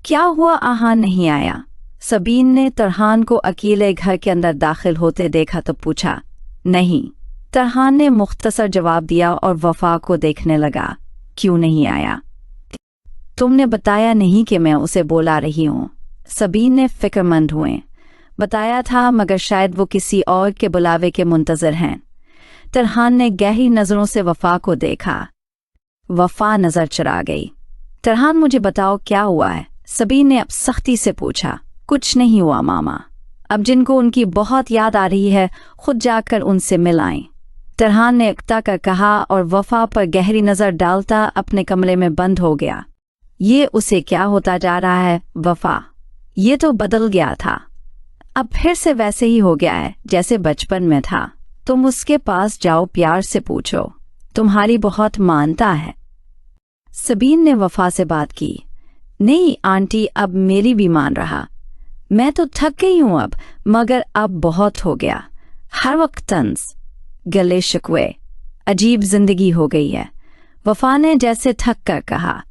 क्या हुआ, आहान नहीं आया? सबीन ने तरहान को अकेले घर के अंदर दाखिल होते देखा तो पूछा। नहीं, तरहान ने मुख्तसर जवाब दिया और वफा को देखने लगा। क्यों नहीं आया? तुमने बताया नहीं कि मैं उसे बुला रही हूँ। सबीन ने फिक्रमंद हुए। बताया था, मगर शायद वो किसी और के बुलावे के मुंतजर हैं। तरहान ने गहरी नजरों से वफा को देखा। वफा नजर चुरा गई। तरहान, मुझे बताओ क्या हुआ है? सबीन ने अब सख्ती से पूछा। कुछ नहीं हुआ मामा। अब जिनको उनकी बहुत याद आ रही है खुद जाकर उनसे मिल आएं। तरहान ने अकता कर कहा और वफा पर गहरी नजर डालता अपने कमरे में बंद हो गया। ये उसे क्या होता जा रहा है वफा? ये तो बदल गया था, अब फिर से वैसे ही हो गया है जैसे बचपन में था। तुम उसके पास जाओ, प्यार से पूछो, तुम्हारी बहुत मानता है। सबीन ने वफा से बात की। नहीं आंटी, अब मेरी भी मान रहा। मैं तो थक गई हूं अब, मगर अब बहुत हो गया। हर वक्त तंज, गले शिकवे, अजीब जिंदगी हो गई है। वफा ने जैसे थक कर कहा।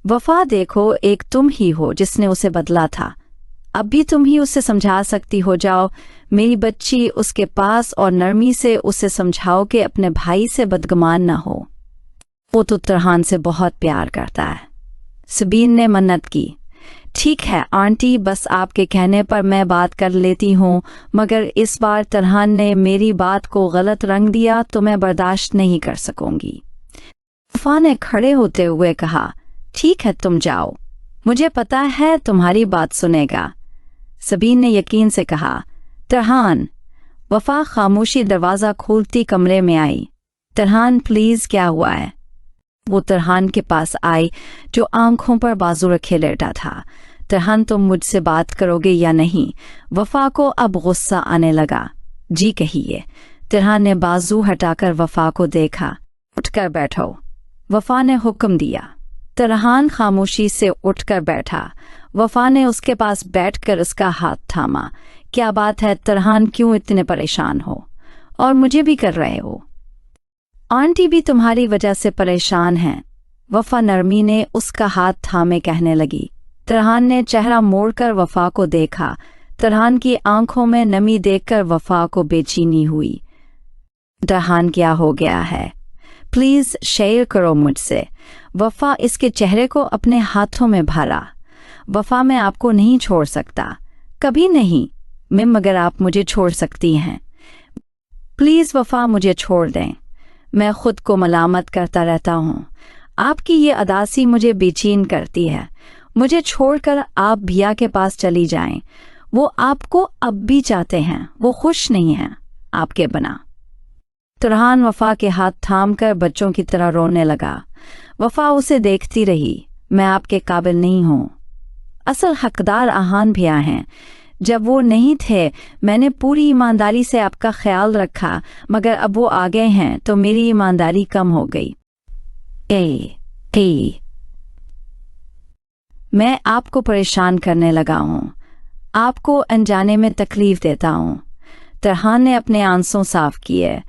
वफा देखो, एक तुम ही हो जिसने उसे बदला था। अब भी तुम ही उसे समझा सकती हो। जाओ मेरी बच्ची, उसके पास और नरमी से उसे समझाओ कि अपने भाई से बदगुमान न हो। वो तो तरहान से बहुत प्यार करता है। सबीन ने मन्नत की। ठीक है आंटी, बस आपके कहने पर मैं बात कर लेती हूँ, मगर इस बार तरहान ने मेरी बात को गलत रंग दिया तो मैं बर्दाश्त नहीं कर सकूंगी। वफा ने खड़े होते हुए कहा। ठीक है, तुम जाओ, मुझे पता है तुम्हारी बात सुनेगा। सबीन ने यकीन से कहा। तरहान। वफा खामोशी दरवाज़ा खोलती कमरे में आई। तरहान प्लीज़, क्या हुआ है? वो तरहान के पास आई जो आंखों पर बाजू रखे लेटा था। तरहान, तुम मुझसे बात करोगे या नहीं? वफा को अब गुस्सा आने लगा। जी कहिए। तरहान ने बाजू हटाकर वफा को देखा। उठकर बैठो, वफा ने हुक्म दिया। तरहान खामोशी से उठकर बैठा। वफा ने उसके पास बैठकर उसका हाथ थामा। क्या बात है तरहान, क्यों इतने परेशान हो? और मुझे भी कर रहे हो? आंटी भी तुम्हारी वजह से परेशान हैं। वफा नरमी ने उसका हाथ थामे कहने लगी। तरहान ने चेहरा मोड़कर वफा को देखा। तरहान की आंखों में नमी देखकर वफा को बेचैनी हुई। तरहान, क्या हो गया है? प्लीज शेयर करो मुझसे। वफा इसके चेहरे को अपने हाथों में भरा। वफा, मैं आपको नहीं छोड़ सकता, कभी नहीं। मैं, मगर आप मुझे छोड़ सकती हैं। प्लीज वफा, मुझे छोड़ दें। मैं खुद को मलामत करता रहता हूँ। आपकी ये अदासी मुझे बेचैन करती है। मुझे छोड़कर आप भिया के पास चली जाएं। वो आपको अब भी चाहते हैं, वो खुश नहीं हैं आपके बिना। तरहान वफा के हाथ थामकर बच्चों की तरह रोने लगा। वफा उसे देखती रही। मैं आपके काबिल नहीं हूँ। असल हकदार आहान भिया हैं। जब वो नहीं थे मैंने पूरी ईमानदारी से आपका ख्याल रखा, मगर अब वो आ गए हैं तो मेरी ईमानदारी कम हो गई। मैं आपको परेशान करने लगा हूँ, आपको अनजाने में तकलीफ देता हूँ। तरहान ने अपने आंसू साफ किए।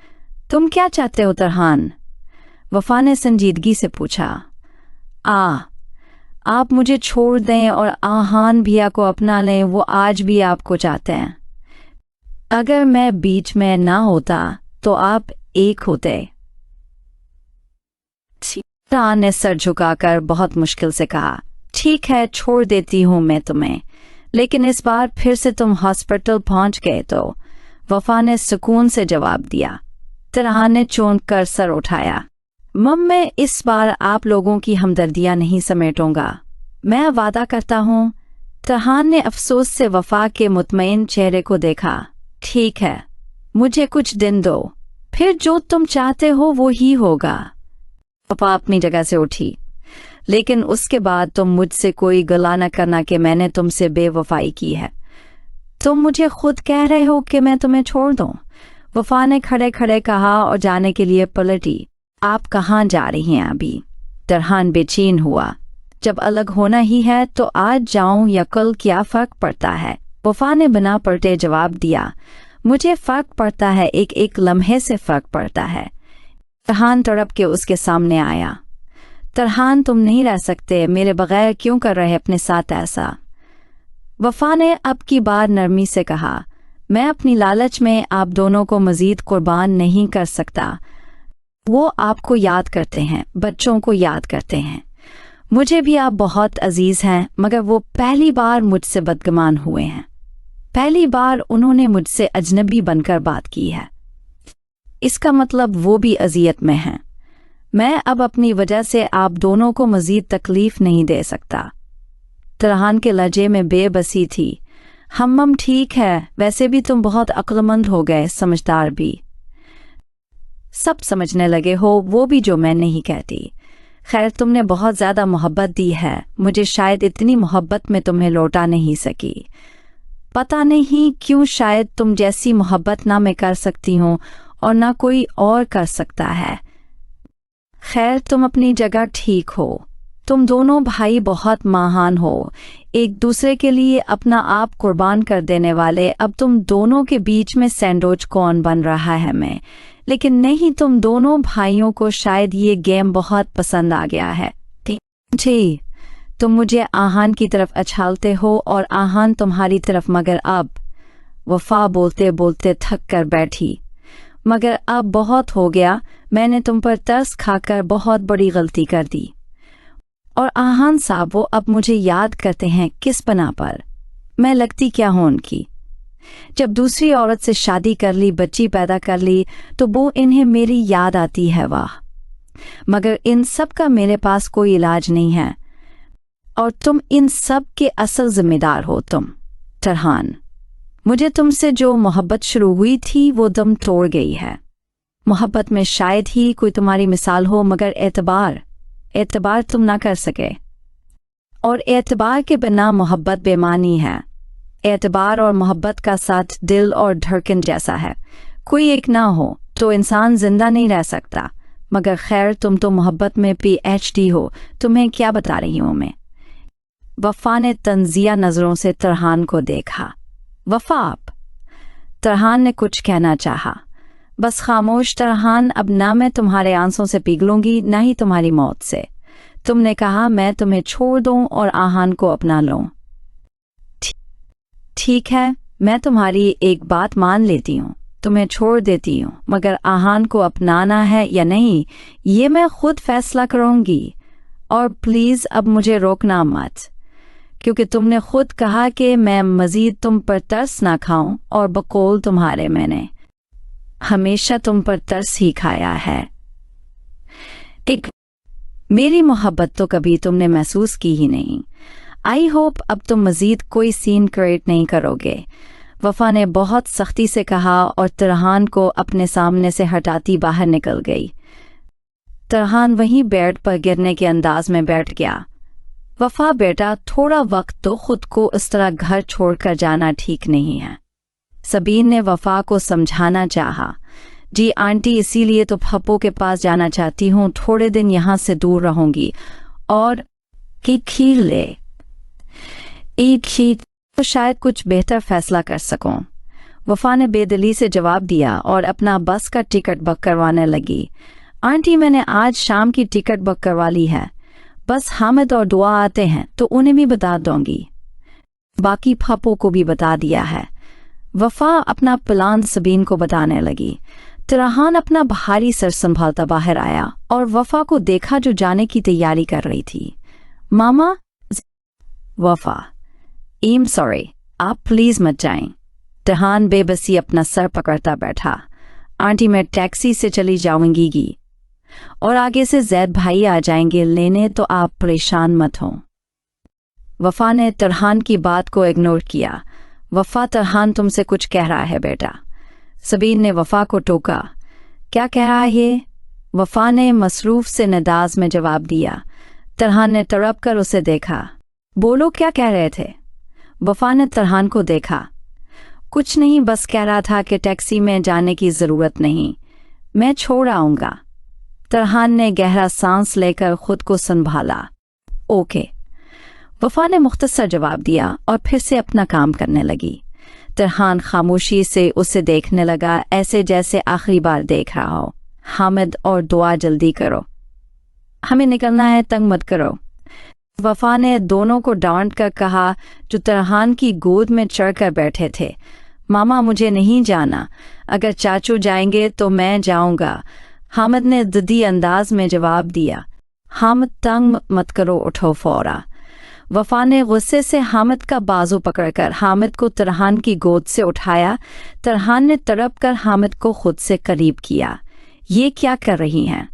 तुम क्या चाहते हो तरहान? वफा ने संजीदगी से पूछा। आप मुझे छोड़ दें और आहान भिया को अपना लें, वो आज भी आपको चाहते हैं। अगर मैं बीच में ना होता तो आप एक होते। तरहान ने सर झुकाकर बहुत मुश्किल से कहा। ठीक है, छोड़ देती हूँ मैं तुम्हें, लेकिन इस बार फिर से तुम हॉस्पिटल पहुंच गए तो। वफा ने सुकून से जवाब दिया। तरहान ने चौंक कर सर उठाया। मैं इस बार आप लोगों की हमदर्दियां नहीं समेटूंगा, मैं वादा करता हूँ। तरहान ने अफसोस से वफा के मुतमईन चेहरे को देखा। ठीक है, मुझे कुछ दिन दो, फिर जो तुम चाहते हो वो ही होगा। वफा अपनी जगह से उठी। लेकिन उसके बाद तुम मुझसे कोई गला न करना कि मैंने तुमसे बेवफाई की है। तुम मुझे खुद कह रहे हो कि मैं तुम्हें छोड़ दूं। वफा ने खड़े खड़े कहा और जाने के लिए पलटी। आप कहाँ जा रही हैं अभी? तरहान बेचैन हुआ। जब अलग होना ही है तो आज जाऊं या कल, क्या फर्क पड़ता है? वफा ने बिना पलटे जवाब दिया। मुझे फर्क पड़ता है, एक एक लम्हे से फर्क पड़ता है। तरहान तड़प के उसके सामने आया। तरहान तुम नहीं रह सकते, मेरे बगैर क्यों कर रहे अपने साथ ऐसा? वफा ने अब की बार नरमी से कहा, मैं अपनी लालच में आप दोनों को मजीद कुर्बान नहीं कर सकता। वो आपको याद करते हैं, बच्चों को याद करते हैं। मुझे भी आप बहुत अजीज हैं, मगर वो पहली बार मुझसे बदगुमान हुए हैं। पहली बार उन्होंने मुझसे अजनबी बनकर बात की है। इसका मतलब वो भी अजियत में हैं। मैं अब अपनी वजह से आप दोनों को मजीद तकलीफ नहीं दे सकता। तरहान के लहजे में बेबसी थी। हम ठीक है, वैसे भी तुम बहुत अक्लमंद हो गए, समझदार भी। सब समझने लगे हो, वो भी जो मैं नहीं कहती। खैर, तुमने बहुत ज़्यादा मोहब्बत दी है, मुझे शायद इतनी मोहब्बत में तुम्हें लौटा नहीं सकी। पता नहीं क्यों, शायद तुम जैसी मोहब्बत ना मैं कर सकती हूँ और ना कोई और कर सकता है। खैर, तुम अपनी जगह ठीक हो। तुम दोनों भाई बहुत महान हो, एक दूसरे के लिए अपना आप कुर्बान कर देने वाले। अब तुम दोनों के बीच में सैंडविच कौन बन रहा है मैं, लेकिन नहीं, तुम दोनों भाइयों को शायद ये गेम बहुत पसंद आ गया है। जी, तुम मुझे आहान की तरफ उछालते हो और आहान तुम्हारी तरफ, मगर अब। वफा बोलते बोलते थक कर बैठी। मगर अब बहुत हो गया, मैंने तुम पर तरस खाकर बहुत बड़ी गलती कर दी। और आहान साहब, वो अब मुझे याद करते हैं किस बना पर? मैं लगती क्या हूं उनकी? जब दूसरी औरत से शादी कर ली, बच्ची पैदा कर ली, तो वो इन्हें मेरी याद आती है। वाह, मगर इन सब का मेरे पास कोई इलाज नहीं है, और तुम इन सब के असल जिम्मेदार हो तुम। तरहान, मुझे तुमसे जो मोहब्बत शुरू हुई थी वो दम तोड़ गई है। मोहब्बत में शायद ही कोई तुम्हारी मिसाल हो, मगर एतबार तुम ना कर सके, और एतबार के बिना मोहब्बत बेमानी है। एतबार और मोहब्बत का साथ दिल और धड़कन जैसा है, कोई एक ना हो तो इंसान जिंदा नहीं रह सकता। मगर खैर, तुम तो मोहब्बत में PhD हो, तुम्हें क्या बता रही हूँ मैं। वफा ने तंजिया नजरों से तरहान को देखा। वफा आप? तरहान ने कुछ कहना चाहा, बस खामोश। तरहान, अब ना मैं तुम्हारे आंसुओं से पिघलूंगी, ना ही तुम्हारी मौत से। तुमने कहा मैं तुम्हें छोड़ दूं और आहान को अपना लूं। ठीक है, मैं तुम्हारी एक बात मान लेती हूँ, तुम्हें छोड़ देती हूँ, मगर आहान को अपनाना है या नहीं, ये मैं खुद फैसला करूँगी। और प्लीज़ अब मुझे रोकना मत, क्योंकि तुमने खुद कहा कि मैं मज़ीद तुम पर तरस ना खाऊं, और बकौल तुम्हारे मैंने हमेशा तुम पर तरस ही खाया है। मेरी मोहब्बत तो कभी तुमने महसूस की ही नहीं। आई होप अब तुम मज़ीद कोई सीन क्रिएट नहीं करोगे। वफा ने बहुत सख्ती से कहा और तरहान को अपने सामने से हटाती बाहर निकल गई। तरहान वहीं बेड पर गिरने के अंदाज में बैठ गया। वफा बेटा, थोड़ा वक्त तो खुद को इस तरह घर छोड़कर जाना ठीक नहीं है। सबीन ने वफा को समझाना चाहा। जी आंटी, इसीलिए तो पप्पो के पास जाना चाहती हूँ, थोड़े दिन यहाँ से दूर रहूंगी, और खीर ले एक खीर तो शायद कुछ बेहतर फैसला कर सकूं। वफा ने बेदिली से जवाब दिया और अपना बस का टिकट बुक करवाने लगी। आंटी, मैंने आज शाम की टिकट बुक करवा ली है, बस हामिद और दुआ आते हैं तो उन्हें भी बता दूंगी, बाकी पप्पो को भी बता दिया है। वफा अपना प्लान सबीन को बताने लगी। तरहान अपना भारी सर संभालता बाहर आया और वफा को देखा जो जाने की तैयारी कर रही थी। मामा। वफा, I'm sorry, आप प्लीज मत जाएं। तरहान बेबसी अपना सर पकड़ता बैठा। आंटी, मैं टैक्सी से चली जाऊंगी और आगे से जैद भाई आ जाएंगे लेने, तो आप परेशान मत हों। वफा ने तरहान की बात को इग्नोर किया। वफा, तरहान तुमसे कुछ कह रहा है बेटा। सबीन ने वफा को टोका। क्या कह रहा है? वफा ने मसरूफ से निदाज में जवाब दिया। तरहान ने तड़प कर उसे देखा। बोलो, क्या कह रहे थे? वफा ने तरहान को देखा। कुछ नहीं, बस कह रहा था कि टैक्सी में जाने की ज़रूरत नहीं, मैं छोड़ आऊँगा। तरहान ने गहरा सांस लेकर खुद को संभाला। ओके, वफा ने मुख्तसर जवाब दिया और फिर से अपना काम करने लगी। तरहान खामोशी से उसे देखने लगा, ऐसे जैसे आखिरी बार देख रहा हो। हामिद और दुआ, जल्दी करो। हमें निकलना है, तंग मत करो। वफा ने दोनों को डांट कर कहा जो तरहान की गोद में चढ़कर बैठे थे। मामा मुझे नहीं जाना, अगर चाचू जाएंगे तो मैं जाऊंगा। हामिद ने ज़िद्दी अंदाज में जवाब दिया। हामिद तंग मत करो, उठो फौरा। वफा ने गुस्से से हामिद का बाजू पकड़कर हामिद को तरहान की गोद से उठाया। तरहान ने तड़प कर हामिद को खुद से करीब किया। ये क्या कर रही हैं?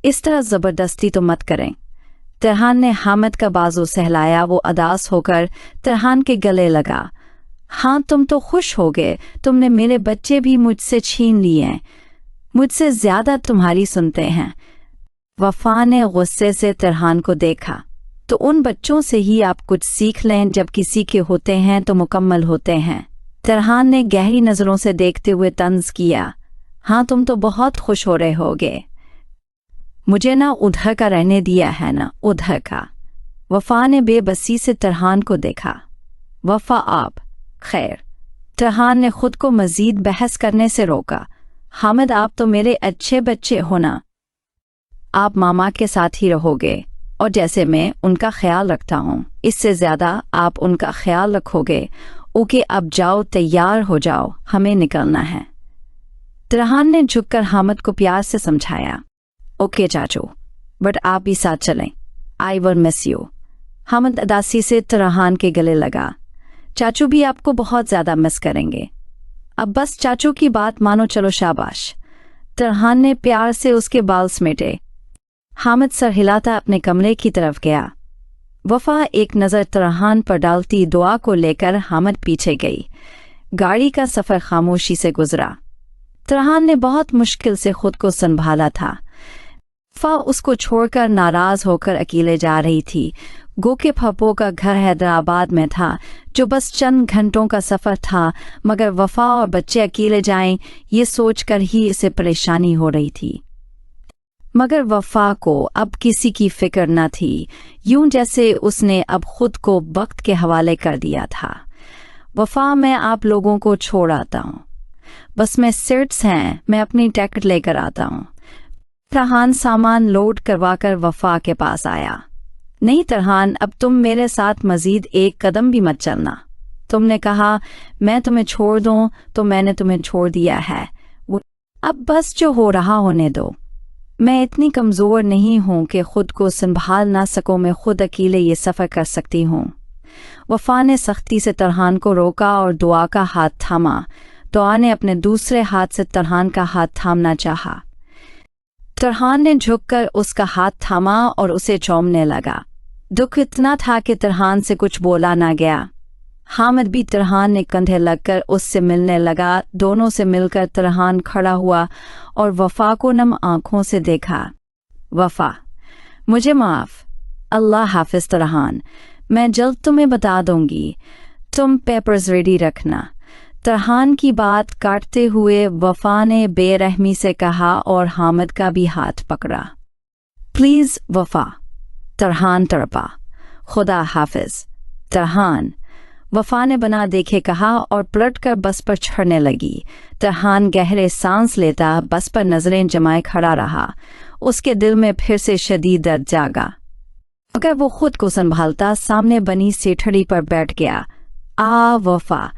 इस तरह ज़बरदस्ती तो मत करें। तरहान ने हामिद का बाजू सहलाया। वो उदास होकर तरहान के गले लगा। हाँ, तुम तो खुश हो गए, तुमने मेरे बच्चे भी मुझसे छीन लिए, मुझसे ज़्यादा तुम्हारी सुनते हैं। वफा ने गुस्से से तरहान को देखा। तो उन बच्चों से ही आप कुछ सीख लें, जब किसी के होते हैं तो मुकम्मल होते हैं। तरहान ने गहरी नज़रों से देखते हुए तंज किया। हाँ, तुम तो बहुत खुश हो रहे होगे। मुझे ना उधर का रहने दिया है ना उधर का। वफा ने बेबसी से तरहान को देखा। वफा आप खैर। तरहान ने खुद को मजीद बहस करने से रोका। हामिद आप तो मेरे अच्छे बच्चे हो ना, आप मामा के साथ ही रहोगे और जैसे मैं उनका ख्याल रखता हूँ इससे ज़्यादा आप उनका ख्याल रखोगे। ओके, अब जाओ, तैयार हो जाओ, हमें निकलना है। तरहान ने झुककर हामिद को प्यार से समझाया। ओके चाचू, बट आप भी साथ चलें, I will miss you. Hamid उदासी से तरहान के गले लगा। चाचू भी आपको बहुत ज़्यादा मिस करेंगे। अब बस चाचू की बात मानो, चलो शाबाश। तरहान ने प्यार से उसके बाल समेटे। हामिद सर हिलाता अपने कमरे की तरफ गया। वफा एक नज़र तरहान पर डालती दुआ को लेकर हामिद पीछे गई। गाड़ी का सफ़र खामोशी से गुजरा। तरहान ने बहुत मुश्किल से खुद को संभाला था। वफा उसको छोड़कर नाराज़ होकर अकेले जा रही थी। गो के फप्पो का घर हैदराबाद में था, जो बस चंद घंटों का सफ़र था, मगर वफा और बच्चे अकेले जाएं ये सोचकर ही इसे परेशानी हो रही थी। मगर वफा को अब किसी की फिक्र न थी, यूं जैसे उसने अब खुद को वक्त के हवाले कर दिया था। वफा, मैं आप लोगों को छोड़ आता हूँ, बस मैं सीट्स हैं, मैं अपनी टिकट लेकर आता हूँ। तरहान सामान लोड करवाकर वफा के पास आया। नहीं तरहान, अब तुम मेरे साथ मजीद एक कदम भी मत चलना। तुमने कहा मैं तुम्हें छोड़ दूं तो मैंने तुम्हें छोड़ दिया है। अब बस जो हो रहा होने दो। मैं इतनी कमज़ोर नहीं हूँ कि खुद को संभाल ना सकूँ, मैं खुद अकेले ये सफ़र कर सकती हूँ। वफा ने सख्ती से तरहान को रोका और दुआ का हाथ थामा। दुआ ने अपने दूसरे हाथ से तरहान का हाथ थामना चाहा। तरहान ने झुककर उसका हाथ थामा और उसे चूमने लगा। दुख इतना था कि तरहान से कुछ बोला ना गया। हामिद भी तरहान ने कंधे लगकर उससे मिलने लगा। दोनों से मिलकर तरहान खड़ा हुआ और वफा को नम आंखों से देखा। वफा, मुझे माफ़। अल्लाह हाफिज़ तरहान, मैं जल्द तुम्हें बता दूंगी, तुम पेपर्स रेडी रखना। तरहान की बात काटते हुए वफा ने बेरहमी से कहा और हामिद का भी हाथ पकड़ा। प्लीज़ वफा। तरहान तड़पा। खुदा हाफिज़ तरहान, वफा ने बना देखे कहा और पलटकर बस पर चढ़ने लगी। तरहान गहरे सांस लेता बस पर नज़रें जमाए खड़ा रहा। उसके दिल में फिर से शदीद दर्द जागा। अगर वो खुद को संभालता, सामने बनी सेठड़ी पर बैठ गया। वफा,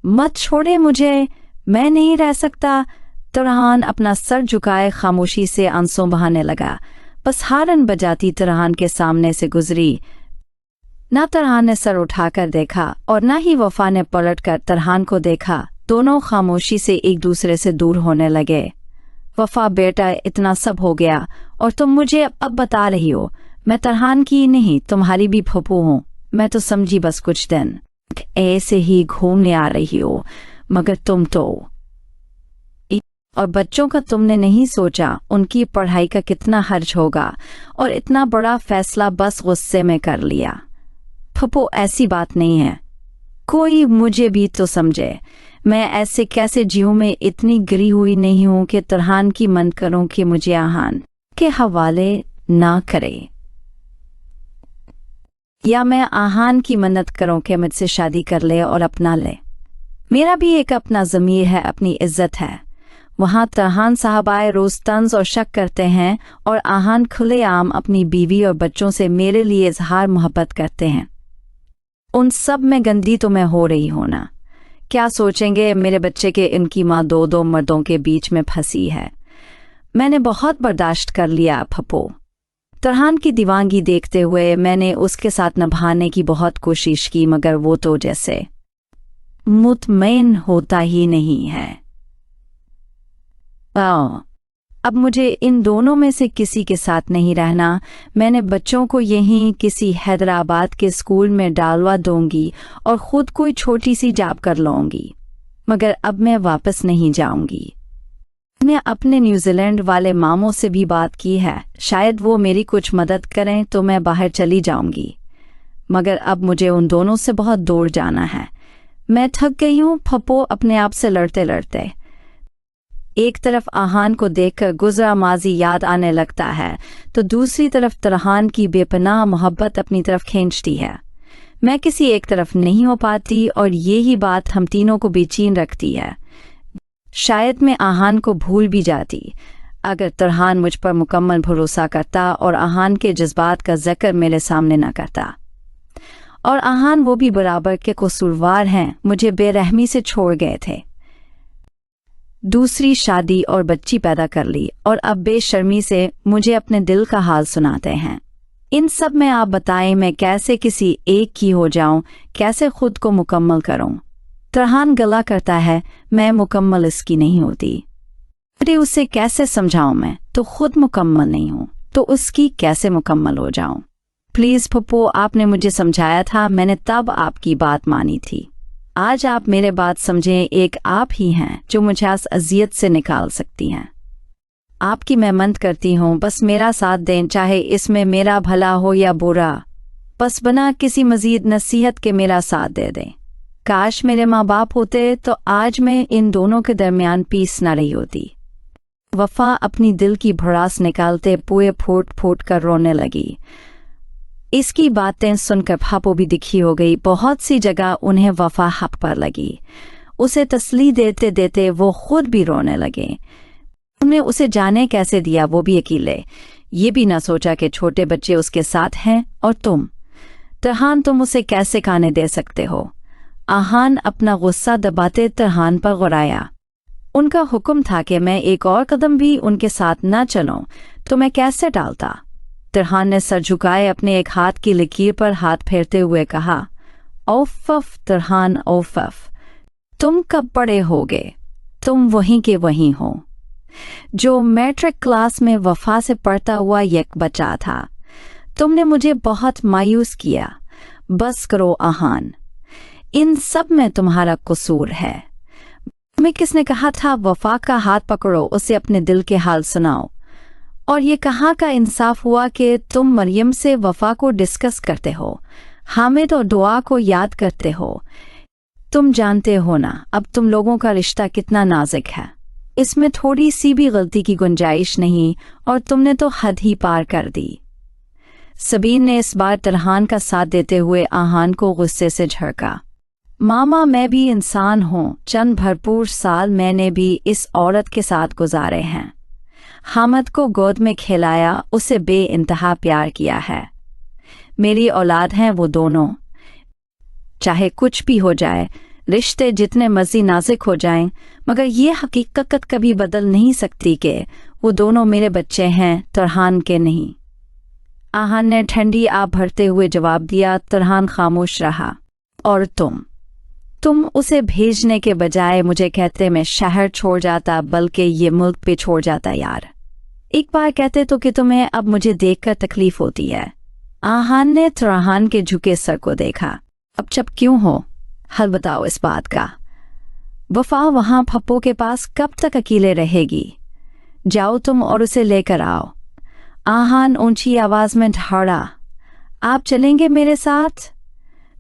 मत छोड़े मुझे, मैं नहीं रह सकता। तरहान अपना सर झुकाए खामोशी से आंसू बहाने लगा। बस हारन बजाती तरहान के सामने से गुजरी। ना तरहान ने सर उठाकर देखा और ना ही वफा ने पलटकर तरहान को देखा। दोनों खामोशी से एक दूसरे से दूर होने लगे। वफा, बेटा, इतना सब हो गया और तुम मुझे अब बता रही हो। मैं तरहान की नहीं, तुम्हारी भी फप्पू हूँ। मैं तो समझी बस कुछ दिन ऐसे ही घूमने आ रही हो, मगर तुम तो और बच्चों का तुमने नहीं सोचा उनकी पढ़ाई का कितना खर्च होगा, और इतना बड़ा फैसला बस गुस्से में कर लिया। फप्पू, ऐसी बात नहीं है, कोई मुझे भी तो समझे। मैं ऐसे कैसे जीऊं, में इतनी गिरी हुई नहीं हूं कि तरहान की मन करूं कि मुझे आहान के हवाले ना करे, या मैं आहान की मन्नत करूं कि मुझसे शादी कर ले और अपना ले। मेरा भी एक अपना ज़मीर है, अपनी इज्जत है। वहाँ तरहान साहब आए रोज तंज और शक करते हैं और आहान खुलेआम अपनी बीवी और बच्चों से मेरे लिए इजहार मोहब्बत करते हैं। उन सब में गंदी तो मैं हो रही हूं ना। क्या सोचेंगे मेरे बच्चे के इनकी माँ दो दो मर्दों के बीच में फंसी है। मैंने बहुत बर्दाश्त कर लिया पप्पो। तरहान की दीवानगी देखते हुए मैंने उसके साथ निभाने की बहुत कोशिश की, मगर वो तो जैसे मुतमईन होता ही नहीं है। अब मुझे इन दोनों में से किसी के साथ नहीं रहना। मैंने बच्चों को यहीं किसी हैदराबाद के स्कूल में डालवा दूंगी और खुद कोई छोटी सी जॉब कर लूंगी, मगर अब मैं वापस नहीं जाऊंगी। मैंने अपने न्यूजीलैंड वाले मामों से भी बात की है, शायद वो मेरी कुछ मदद करें तो मैं बाहर चली जाऊंगी, मगर अब मुझे उन दोनों से बहुत दूर जाना है। मैं थक गई हूँ पप्पो अपने आप से लड़ते लड़ते। एक तरफ आहान को देखकर गुजरा माजी याद आने लगता है तो दूसरी तरफ तरहान की बेपनाह मोहब्बत अपनी तरफ खींचती है। मैं किसी एक तरफ नहीं हो पाती और यही बात हम तीनों को बेचैन रखती है। शायद मैं आहान को भूल भी जाती अगर तरहान मुझ पर मुकम्मल भरोसा करता और आहान के जज्बात का जिक्र मेरे सामने न करता। और आहान वो भी बराबर के कसूरवार हैं, मुझे बेरहमी से छोड़ गए थे। दूसरी शादी और बच्ची पैदा कर ली और अब बेशर्मी से मुझे अपने दिल का हाल सुनाते हैं। इन सब में आप बताएं मैं कैसे किसी एक की हो जाऊं, कैसे खुद को मुकम्मल करूं। तरहान गला करता है, मैं मुकम्मल इसकी नहीं होती। अरे उसे कैसे समझाऊं, मैं तो खुद मुकम्मल नहीं हूं तो उसकी कैसे मुकम्मल हो जाऊं। प्लीज पप्पो, आपने मुझे समझाया था, मैंने तब आपकी बात मानी थी। आज आप मेरे बात समझें, एक आप ही हैं जो मुझे इस अजियत से निकाल सकती हैं। आपकी मैं मंत करती हूँ, बस मेरा साथ दें, चाहे इसमें मेरा भला हो या बुरा। बस बना किसी मजीद नसीहत के मेरा साथ दे दें। काश मेरे माँ बाप होते तो आज मैं इन दोनों के दरमियान पीस न रही होती। वफा अपनी दिल की भड़ास निकालते पुए फूट फूट कर रोने लगी। इसकी बातें सुनकर पप्पो भी दुखी हो गई। बहुत सी जगह उन्हें वफा हक पर लगी। उसे तसल्ली देते देते वो खुद भी रोने लगे। उन्हें उसे जाने कैसे दिया, वो भी अकेले। ये भी ना सोचा कि छोटे बच्चे उसके साथ हैं और तुम तरहान, तुम उसे कैसे खाने दे सकते हो। आहान अपना गुस्सा दबाते तरहान पर गुराया। उनका हुक्म था कि मैं एक और कदम भी उनके साथ न चलूं तो मैं कैसे टालता। तरहान ने सर झुकाए अपने एक हाथ की लकीर पर हाथ फेरते हुए कहा, औफफ तरहान औफफ, तुम कब बड़े होगे, तुम वहीं के वहीं हो जो मैट्रिक क्लास में वफा से पढ़ता हुआ एक बच्चा था। तुमने मुझे बहुत मायूस किया। बस करो आहान, इन सब में तुम्हारा कसूर है। तुम्हें किसने कहा था वफा का हाथ पकड़ो, उसे अपने दिल के हाल सुनाओ। और ये कहाँ का इंसाफ हुआ कि तुम मरियम से वफा को डिस्कस करते हो, हामिद और दुआ को याद करते हो। तुम जानते हो ना अब तुम लोगों का रिश्ता कितना नाजुक है, इसमें थोड़ी सी भी गलती की गुंजाइश नहीं और तुमने तो हद ही पार कर दी। सबीन ने इस बार तरहान का साथ देते हुए आहान को गुस्से से झड़का। मामा, मैं भी इंसान हूँ, चंद भरपूर साल मैंने भी इस औरत के साथ गुजारे हैं। हामिद को गोद में खिलाया, उसे बेइंतहा प्यार किया है। मेरी औलाद हैं वो दोनों। चाहे कुछ भी हो जाए, रिश्ते जितने मर्जी नाजुक हो जाएं, मगर ये हकीकत कभी बदल नहीं सकती कि वो दोनों मेरे बच्चे हैं, तरहान के नहीं। आहान ने ठंडी आब भरते हुए जवाब दिया। तरहान खामोश रहा। और तुम उसे भेजने के बजाय मुझे कहते मैं शहर छोड़ जाता, बल्कि ये मुल्क पे छोड़ जाता। यार, एक बार कहते तो कि तुम्हें अब मुझे देखकर तकलीफ होती है। आहान ने तरहान के झुके सर को देखा। अब चुप क्यों हो, हल बताओ इस बात का। वफा वहां पप्पो के पास कब तक अकेले रहेगी? जाओ तुम और उसे लेकर आओ। आहान ऊंची आवाज में ढाड़ा। आप चलेंगे मेरे साथ?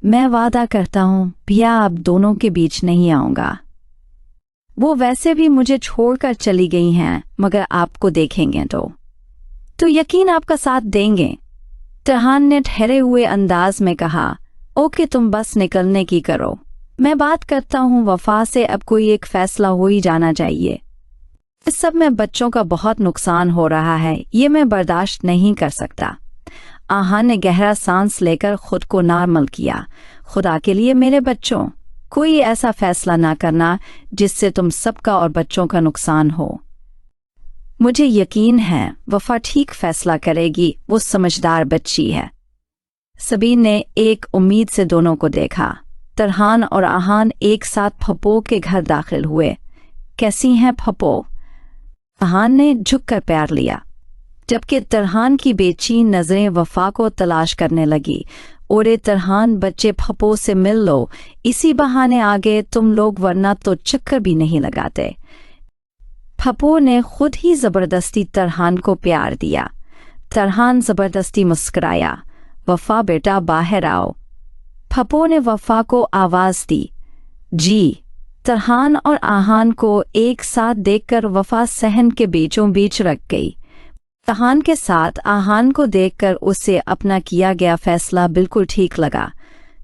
मैं वादा करता हूं भैया, अब दोनों के बीच नहीं आऊंगा। वो वैसे भी मुझे छोड़कर चली गई हैं, मगर आपको देखेंगे तो यकीन आपका साथ देंगे। तरहान ने ठहरे हुए अंदाज में कहा, ओके, तुम बस निकलने की करो, मैं बात करता हूं वफा से। अब कोई एक फैसला हो ही जाना चाहिए। इस सब में बच्चों का बहुत नुकसान हो रहा है, ये मैं बर्दाश्त नहीं कर सकता। आहान ने गहरा सांस लेकर खुद को नॉर्मल किया। खुदा के लिए मेरे बच्चों, कोई ऐसा फैसला ना करना जिससे तुम सबका और बच्चों का नुकसान हो। मुझे यकीन है वफा ठीक फैसला करेगी, वो समझदार बच्ची है। सबीन ने एक उम्मीद से दोनों को देखा। तरहान और आहान एक साथ फप्पो के घर दाखिल हुए। कैसी हैं फप्पो? आहान ने झुककर प्यार लिया, जबकि तरहान की बेचैन नजरें वफा को तलाश करने लगी। ओरे तरहान, बच्चे, फप्पो से मिल लो, इसी बहाने आगे तुम लोग, वरना तो चक्कर भी नहीं लगाते। फप्पो ने खुद ही जबरदस्ती तरहान को प्यार दिया। तरहान जबरदस्ती मुस्कुराया। वफा बेटा बाहर आओ। फप्पो ने वफा को आवाज दी। जी। तरहान और आहान को एक साथ देखकर वफा सहन के बीचों बीच रख गई। तरहान के साथ आहान को देखकर उसे अपना किया गया फैसला बिल्कुल ठीक लगा।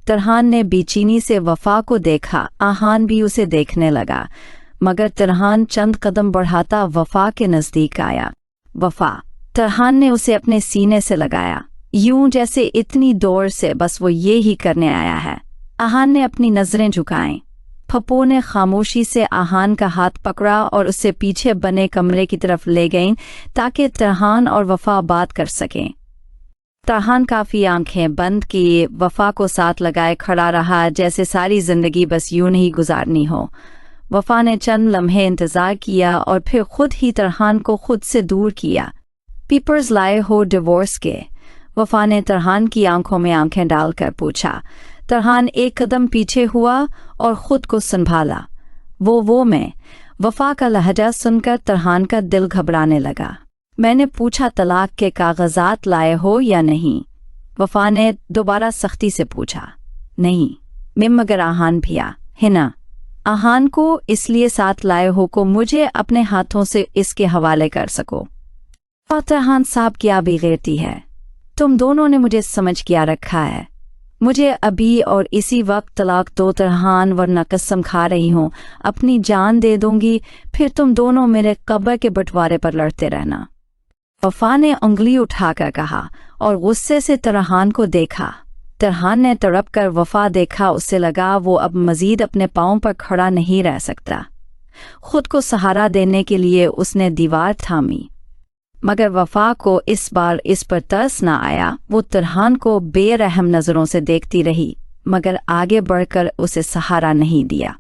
तरहान ने बेचैनी से वफा को देखा, आहान भी उसे देखने लगा, मगर तरहान चंद कदम बढ़ाता वफा के नजदीक आया। वफा। तरहान ने उसे अपने सीने से लगाया, यूं जैसे इतनी दूर से बस वो ये ही करने आया है। आहान ने अपनी नजरें झुकाईं। फप्पो ने खामोशी से आहान का हाथ पकड़ा और उसे पीछे बने कमरे की तरफ ले गईं ताकि तरहान और वफा बात कर सकें। तरहान काफ़ी आंखें बंद किए वफा को साथ लगाए खड़ा रहा, जैसे सारी जिंदगी बस यूं नहीं गुजारनी हो। वफा ने चंद लम्हे इंतज़ार किया और फिर खुद ही तरहान को खुद से दूर किया। पेपर्स लाए हो डिवोर्स के? वफा ने तरहान की आंखों में आंखें डालकर पूछा। तरहान एक कदम पीछे हुआ और खुद को संभाला। वो मैं। वफा का लहजा सुनकर तरहान का दिल घबराने लगा। मैंने पूछा तलाक के कागजात लाए हो या नहीं? वफा ने दोबारा सख्ती से पूछा। नहीं। मगर आहान भिया है ना? आहान को इसलिए साथ लाए हो को मुझे अपने हाथों से इसके हवाले कर सको। तरहान साहब क्या बेगैरती है, तुम दोनों ने मुझे समझ क्या रखा है। मुझे अभी और इसी वक्त तलाक दो तरहान, वरना कसम खा रही हूँ अपनी जान दे दूंगी, फिर तुम दोनों मेरे कब्र के बंटवारे पर लड़ते रहना। वफा ने उंगली उठाकर कहा और गुस्से से तरहान को देखा। तरहान ने तड़प कर वफा देखा, उससे लगा वो अब मजीद अपने पाँव पर खड़ा नहीं रह सकता। खुद को सहारा देने के लिए उसने दीवार थामी, मगर वफा को इस बार इस पर तरस न आया। वो तरहान को बेरहम नज़रों से देखती रही, मगर आगे बढ़कर उसे सहारा नहीं दिया।